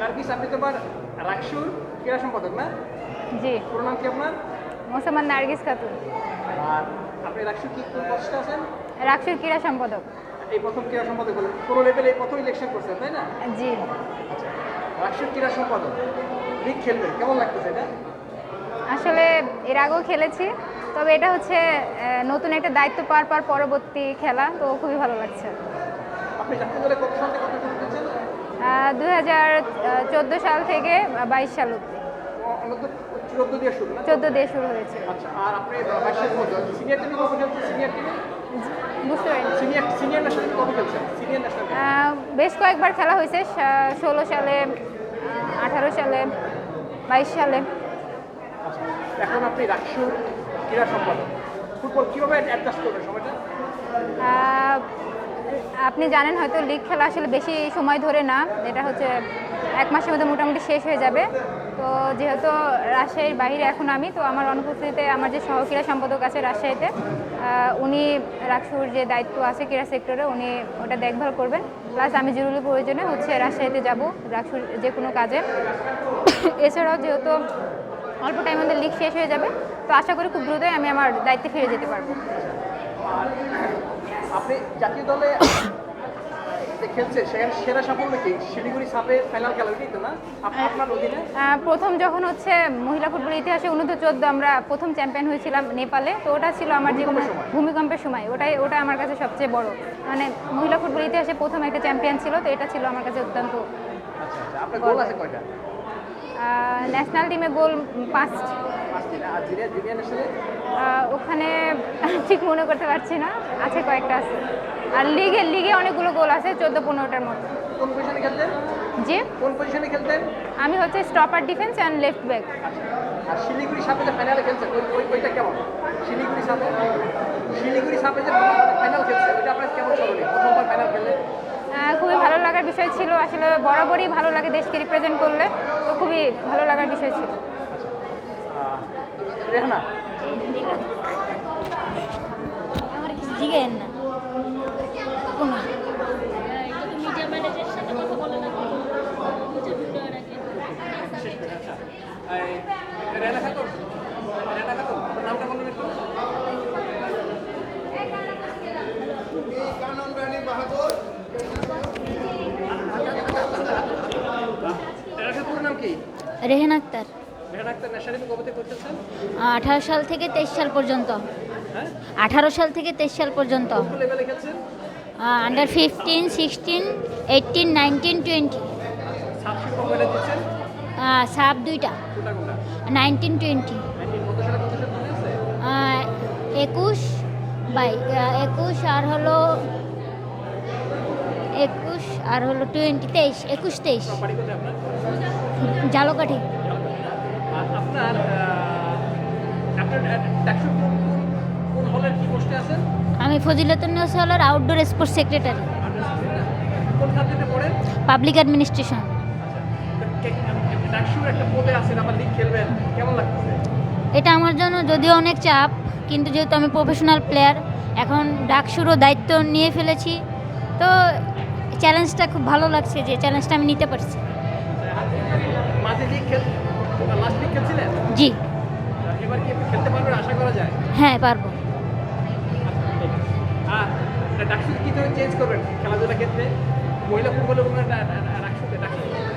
নার্গিস, আপনি তো আবার রাকসুর ক্রীড়া সম্পাদক না? জি, পুরো নাম কি আপনার? মোসাম্মদ নার্গিস খাতুন, আর আপনি রাকসুর কি কোন পোস্টে আছেন? রাকসুর ক্রীড়া সম্পাদক। এই প্রথম ক্রীড়া সম্পাদক বলেন, পুরো লেভেলে এই প্রথম ইলেকশন করছেন তাই না? জি, আচ্ছা, রাকসুর ক্রীড়া সম্পাদক লিগ খেলবেন, কেমন লাগতেছে এটা? আসলে এর আগেও খেলেছি, তবে এটা হচ্ছে নতুন একটা দায়িত্ব পাওয়ার পর পরবর্তী খেলা, তো খুবই ভালো লাগছে। আপনি জাতীয় দলে কত সাল থেকে কত শুরু করেছেন? 2014 সাল থেকে 22 সাল অবধি, অনন্ত 14 দিয়ে শুরু না? 14 দিয়ে শুরু হয়েছে। আচ্ছা, আর আপনি বাংলাদেশের মধ্যে সিনিয়র টিমে কত খেলছেন? সিনিয়র টিমে বুঝতে পারিনি। সিনিয়র ন্যাশনাল টিমে কত খেলছেন? সিনিয়র ন্যাশনাল টিমে বেশ কয়েকবার খেলা হয়েছে, 16 সালে, 18 সালে, 22 সালে। আচ্ছা, এখন আপনি রাকসুর ক্রীড়া সম্পাদক, ফুটবল কিভাবে অ্যাডজাস্ট করবেন সময়টা? আহ, আপনি জানেন হয়তো লিগ খেলা আসলে বেশি সময় ধরে না, এটা হচ্ছে 1 মাসের মধ্যে মোটামুটি শেষ হয়ে যাবে। তো যেহেতু রাজশাহীর বাইরে এখন আমি, তো আমার অনুপস্থিতিতে আমার যে সহক্রীড়া সম্পাদক আছে রাজশাহীতে, উনি রাকসুর যে দায়িত্ব আছে ক্রীড়া সেক্টরে, উনি ওটা দেখভাল করবেন। প্লাস আমি জরুরি প্রয়োজনে হচ্ছে রাজশাহীতে যাব রাকসুর যে কোনো কাজে। এছাড়াও যেহেতু অল্প টাইমের মধ্যে লিগ শেষ হয়ে যাবে, তো আশা করি খুব দ্রুতই আমি আমার দায়িত্বে ফিরে যেতে পারবো। আর আপনি জাতীয় দলে যে খেলছেন সেখানে সেরা সাফল্য কি? শিলিগুড়ি সাপে ফাইনাল খেলা ওইটাই তো না আপনার অধীনে? প্রথম যখন হচ্ছে মহিলা ফুটবল ইতিহাসে অনূর্ধ্ব 14 আমরা প্রথম চ্যাম্পিয়ন হয়েছিলাম নেপালে, তো ওটা ছিল আমার জীবনে ভূমিকম্পের সময়, ওটা আমার কাছে সবচেয়ে বড়, মানে মহিলা ফুটবল ইতিহাসে প্রথম একটা চ্যাম্পিয়ন ছিল, তো এটা ছিল আমার কাছে অত্যন্ত। আচ্ছা আচ্ছা, আপনার গোল আছে কয়টা? ন্যাশনাল টিমে গোল 5টি। 5টি না? আর জুনিয়র ন্যাশনালে? ওখানে ঠিক মনে করতে পারছি না, আছে কয়েকটা আছে। আর লিগে অনেকগুলো গোল আছে, 14-15টার মতো। কোন পজিশনে খেলতেন? জি, কোন পজিশনে খেলতেন? আমি হচ্ছে stopper, defence and left back. আচ্ছা, আর শিলিগুড়ি সাপে যে ফাইনালে খেলছেন ওইটা কেমন? শিলিগুড়ি সাপে যে ফাইনাল খেলছে ওইটা আপনার কেমন চলবে? প্রথমবার ফাইনাল খেললেন? খুবই ভালো লাগার বিষয় ছিল, আসলে বরাবরই ভালো লাগে দেশকে রিপ্রেজেন্ট করলে, তো খুবই ভালো লাগার বিষয় ছিল। রেহানা, আমার কিছু জিজ্ঞেস না কোনো মিডিয়া ম্যানেজারের সাথে কথা বলে না ভিডিওর আগে আচ্ছা, রেহানা খাতুন, আপনার নামটা বলুন একটু। রেহানা খাতুনের নাম কি? রেহেন আক্তার। রেহানা আক্তার ন্যাশনাল টিমে কবে থেকে করতেছেন? 18 সাল থেকে 23 সাল পর্যন্ত। হ্যাঁ, 18 সাল থেকে 23 সাল পর্যন্ত। কোন লেভেলে খেলছেন? আন্ডার 15, 16, 18, 19, 20। সাবশিপ কয়টা দিচ্ছেন? সাব 2টা, কোনটা? 19, 20। কত সালে মনে আছে? 21 21 আর হলো 21 আর হলো 20, 23, 21, 23। বাড়ি কোথায় আপনার? জালকাঠি। আর আপনার ডাকসুর কোন হলের কি পোস্টে আছেন? আমি ফজিলাতুন্নেসা হলের আউটডোর স্পোর্টস সেক্রেটারি, কোন সাবজেক্টে পড়েন? Public administration. ডাকসুর একটা পদে আছেন, আবার লিগ খেলবেন, কেমন লাগতেছে? এটা আমার জন্য যদিও অনেক চাপ, কিন্তু যেহেতু আমি প্রফেশনাল প্লেয়ার, এখন ডাকসুরও দায়িত্ব নিয়ে ফেলেছি, তো চ্যালেঞ্জটা খুব ভালো লাগছে যে চ্যালেঞ্জটা আমি নিতে পারছি। মাঝে লাস্ট লিগ খেলছিলেন? জি, এবার কি খেলতে পারবেন আশা করা যায়? হ্যাঁ পারবো। আর ডাকসুর কি ধরে চেঞ্জ করবেন খেলাধুলার ক্ষেত্রে? মহিলা ফুটবলে ডাকসুতে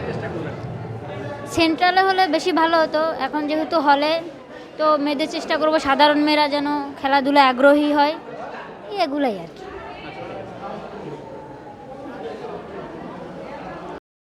চেষ্টা করবেন? সেন্ট্রালে হলে বেশি ভালো হতো, এখন যেহেতু হলে, তো মেয়েদের চেষ্টা করবো সাধারণ মেয়েরা যেন খেলাধুলায় আগ্রহী হয়, এগুলাই আর কি।